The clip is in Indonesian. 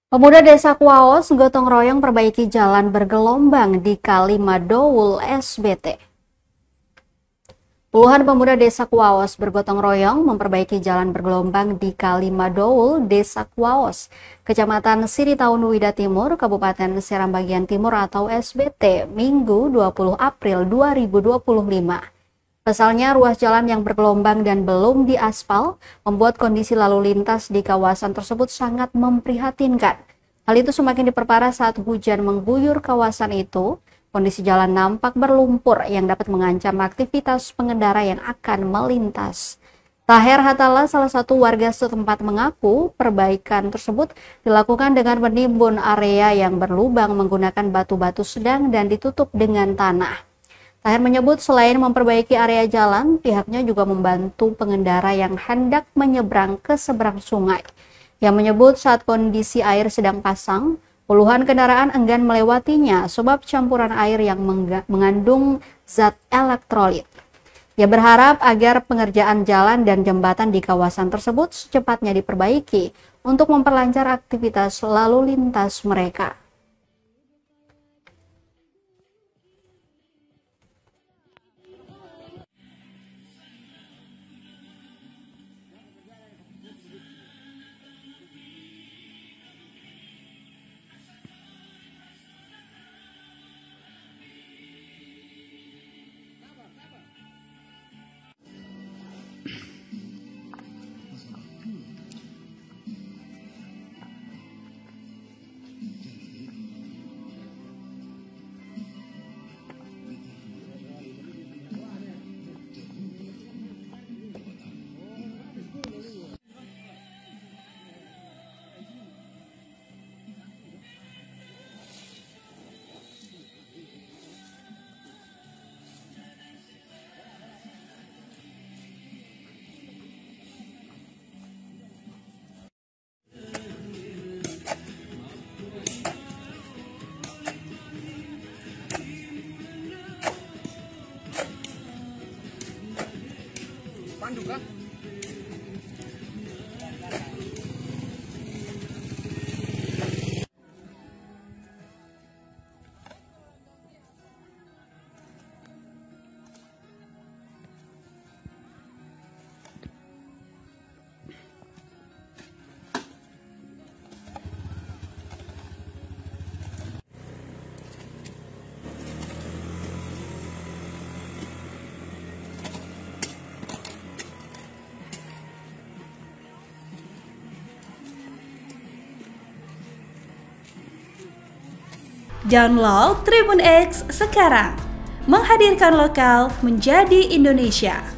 Pemuda Desa Kuwaos gotong royong perbaiki jalan bergelombang di Kali Madoul SBT. Puluhan pemuda Desa Kuwaos bergotong royong memperbaiki jalan bergelombang di Kali Madoul, Desa Kuwaos, Kecamatan Siritaun Wida Timur, Kabupaten Seram Bagian Timur atau SBT, Minggu 20 April 2025. Pasalnya, ruas jalan yang bergelombang dan belum diaspal membuat kondisi lalu lintas di kawasan tersebut sangat memprihatinkan. Hal itu semakin diperparah saat hujan mengguyur kawasan itu. Kondisi jalan nampak berlumpur yang dapat mengancam aktivitas pengendara yang akan melintas. Taher Hatala, salah satu warga setempat, mengaku perbaikan tersebut dilakukan dengan menimbun area yang berlubang menggunakan batu-batu sedang dan ditutup dengan tanah. Taher menyebut selain memperbaiki area jalan, pihaknya juga membantu pengendara yang hendak menyeberang ke seberang sungai. Yang menyebut saat kondisi air sedang pasang, puluhan kendaraan enggan melewatinya sebab campuran air yang mengandung zat elektrolit. Ia berharap agar pengerjaan jalan dan jembatan di kawasan tersebut secepatnya diperbaiki untuk memperlancar aktivitas lalu lintas mereka. Pandu kah? Download Tribun X sekarang, menghadirkan lokal menjadi Indonesia.